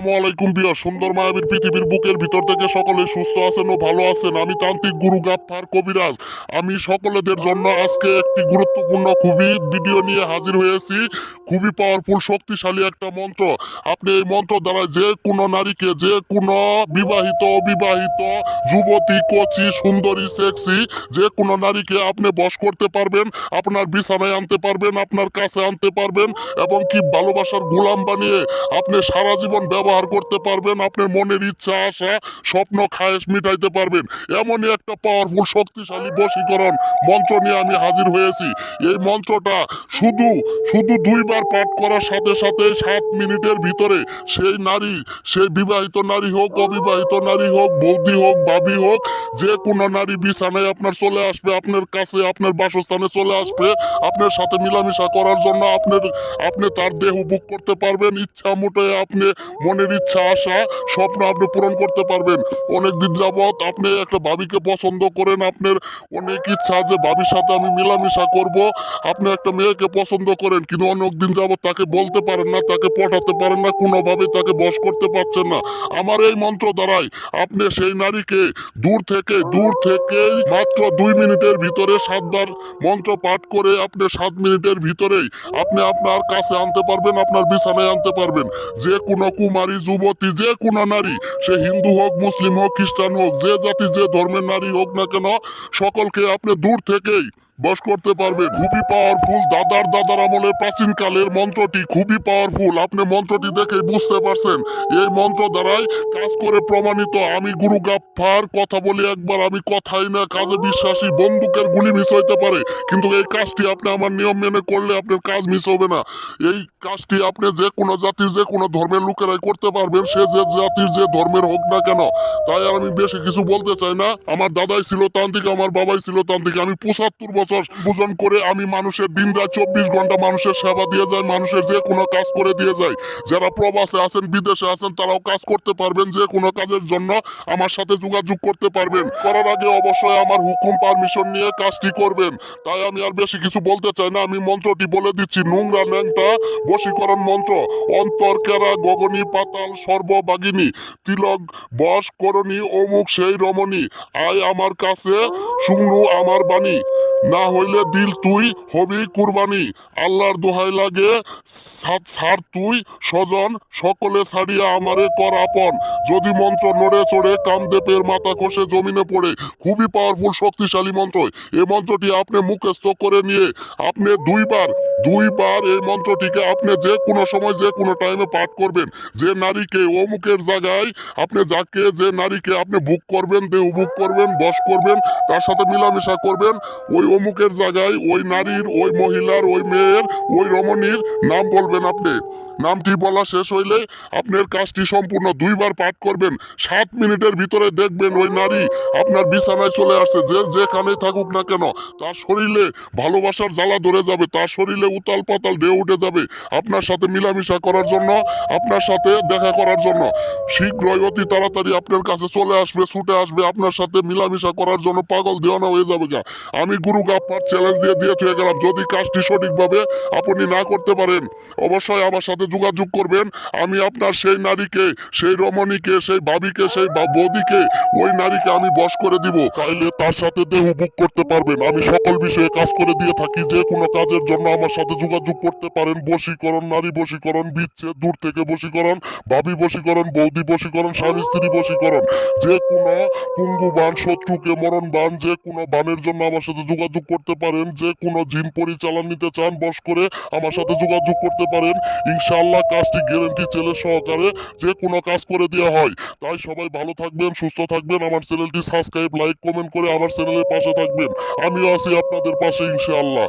আসসালামু আলাইকুম প্রিয় সুন্দর মায়াবীর পৃথিবীর বুকের ভিতর থেকে সকলে সুস্থ আছেন ও ভালো আছেন। আমি তান্ত্রিক গুরু গাফফার কবিরাজ। আমি সকলেদের জন্য আজকে একটি গুরুত্বপূর্ণ খুবই ভিডিও নিয়ে হাজির হয়েছি। খুবই পাওয়ারফুল শক্তিশালী একটা মন্ত্র। আপনি এই মন্ত্র দ্বারা যে কোনো নারীকে, যে কোনো বিবাহিত অবিবাহিত যুবতী কচি সুন্দরী সেক্সি যে কোনো নারীকে আপনি বশ করতে পারবেন, আপনার বিছানায় আনতে পারবেন, আপনার কাছে আনতে পারবেন এবং কি ভালোবাসার গোলাম বানিয়ে আপনি সারা জীবন ব্যবহার করতে পারবেন। আপনার মনের ইচ্ছা আশা স্বপ্ন খায়েশ মিটাইতে পারবেন। এমনই একটা পাওয়ারফুল শক্তিশালী বশীকরণ মন্ত্র নিয়ে আমি হাজির হয়েছি। এই মন্ত্রটা শুধু শুধু দুইবার পাঠ করার সাথে সাথে 7 মিনিটের ভিতরে সেই নারী, সেই বিবাহিত নারী হোক অবিবাহিত নারী হোক বৌদি হোক ভাবি হোক, যে কোনো নারী বিছানায় আপনার চলে আসবে, আপনার কাছে আপনার বাসস্থানে চলে আসবে আপনার সাথে মিলামিশা করার জন্য। আপনি তার দেহ বুক করতে পারবেন। ইচ্ছা মোটে আপনি মনের ইচ্ছা আশা স্বপ্ন আপনি পূরণ করতে পারবেন। অনেকদিন যাবৎ আপনি একটা ভাবিকে পছন্দ করেন, আপনার অনেক ইচ্ছা যে ভাবির সাথে আমি মিলামিশা করব। আপনি একটা মেয়েকে পছন্দ করেন কিন্তু অনেকদিন যাবৎ তাকে বলতে পারেন না, তাকে পটাতে পারেন না, কোনোভাবে তাকে বশ করতে পারছেন না। আমার এই মন্ত্র দ্বারাই আপনি সেই নারীকে দূর থেকে মাত্র 2 মিনিটের ভিতরে 7 বার মন্ত্র পাঠ করে আপনি 7 মিনিটের ভিতরেই আপনি আপনার কাছে আনতে পারবেন, আপনার বিছানায় আনতে পারবেন। যে কোনো কুমারী যুবতী, যে কোনো নারী, সে হিন্দু হোক মুসলিম হোক খ্রিস্টান হোক, যে জাতি যে ধর্মের নারী হোক না কেন, সকলকে আপনি দূর থেকেই বশ করতে পারবেন। খুবই পাওয়ারফুল। দাদার আমলের প্রাচীন কালের মন্ত্রটি খুবই পাওয়ারফুল। আপনি মন্ত্রটি দেখে বুঝতে পারছেন এই মন্ত্র দ্বারাই কাজ করে প্রমাণিত। আমি গুরু গাফফার কথা বলি একবার, আমি কথাই না কাজে বিশ্বাসী। বন্দুকের গুলি মিস হইতে পারে কিন্তু এই কাজটি আপনি আমার নিয়ম মেনে করলে আপনার কাজ মিস হবে না। এই কাজটি আপনি যে কোনো জাতির যে কোনো ধর্মের লোকেরাই করতে পারবেন, সে যে জাতির যে ধর্মের হোক না কেন। তাই আর আমি বেশি কিছু বলতে চাই না। আমার দাদাই ছিল তান্ত্রিক, আমার বাবাই ছিল তান্ত্রিক। আমি 75 বছর পূজন করে আমি মানুষের দিন রাত 24 ঘন্টা মানুষের সেবা দিয়ে যাই, মানুষের যে কোনো কাজ করে দিয়ে যাই। যারা প্রবাসে আছেন বিদেশে আছেন তারাও কাজ করতে পারবেন। যে কোনো কাজের জন্য আমার সাথে যোগাযোগ করতে পারবেন। করার আগে অবশ্যই আমার হুকুম পারমিশন নিয়ে কাজটি করবেন। তাই আমি আর বেশি কিছু বলতে চাই না। আমি মন্ত্রটি বলে দিচ্ছি। নোংরা ন্যাংটা বশীকরণ মন্ত্র। অন্তর কেরা গগনী পাতাল সর্ববাগিনী তিলক বশ করণী অমুক সেই রমণী আয় আমার কাছে শুনু আমার বাণী, না হইলে দিল তুই হবি কুরবানি। আল্লাহর দোহাই লাগে ছাড় তুই স্বজন সকলে ছাড়িয়া আমারে কর আপন। যদি মন্ত্র নড়ে চড়ে কামদেবের মাথা কষে জমিনে পড়ে। খুবই পাওয়ারফুল শক্তিশালী মন্ত্র। এই মন্ত্রটি আপনি মুখস্থ করে নিয়ে আপনি দুইবার এই মন্ত্রটিকে আপনি যে কোনো সময় যে কোনো টাইমে পাঠ করবেন। যে নারীকে অমুকের জায়গায় আপনি যাকে যে নারীকে আপনি বুক করবেন, দেহ বুক করবেন, বশ করবেন, তার সাথে মিলামেশা করবেন, ওই অমুকের জায়গায় ওই নারীর, ওই মহিলার, ওই মেয়ের, ওই রমণীর নাম বলবেন আপনি। নামটি বলা শেষ হইলে আপনার কাজটি সম্পূর্ণ 2বার পাঠ করবেন। 7 মিনিটের ভিতরে দেখবেন ওই নারী আপনার বিছানায় চলে আসছে। যে যেখানে থাকুক না কেন তার শরীরে ভালোবাসার জ্বালা ধরে যাবে, তার শরীরে উতাল পাতাল ঢেউ উঠে যাবে আপনার সাথে মিলামিশা করার জন্য, আপনার সাথে দেখা করার জন্য। শীঘ্রই অতি তাড়াতাড়ি আপনার কাছে চলে আসবে, ছুটে আসবে আপনার সাথে মিলামিশা করার জন্য, পাগল দেওয়ানা হয়ে যাবে গা। আমি গুরু গাফফার চ্যালেঞ্জ দিয়ে থুয়ে গেলাম। যদি কাজটি সঠিকভাবে আপনি না করতে পারেন অবশ্যই আমার সাথে যোগাযোগ করবেন। আমি আপনার সেই নারীকে, সেই রমণীকে, সেই ভাবিকে, সেই বৌদিকে, ওই নারীকে আমি বশ করে দিব। চাইলে তার সাথে দেহ বুক করতে পারবেন। আমি সকল বিষয়ে কাজ করে দিয়ে থাকি। যে কোনো কাজের জন্য আমার সাথে যোগাযোগ করতে পারেন। বশীকরণ, নারী বশীকরণ, বিচ্ছেদ, দূর থেকে বশীকরণ, ভাবি বশীকরণ, বৌদি বশীকরণ, স্বামী স্ত্রী বশীকরণ, যে কোনো পুঙ্গু বান, শত্রুকে মরণ বান, যে কোনো বানের জন্য আমার সাথে যোগাযোগ করতে পারেন। যে কোনো জিন পরিচালন নিতে চান বশ করে আমার সাথে যোগাযোগ করতে পারেন। ইনশাআল্লাহ কাজটি গ্যারান্টি চ্যালেঞ্জ সহকারে যে কোনো কাজ করে দেওয়া হয়। তাই সবাই ভালো থাকবেন, সুস্থ থাকবেন। আমার চ্যানেলটি সাবস্ক্রাইব, লাইক, কমেন্ট করে আমার চ্যানেলের পাশে থাকবেন। আমিও আছি আপনাদের পাশে ইনশাআল্লাহ।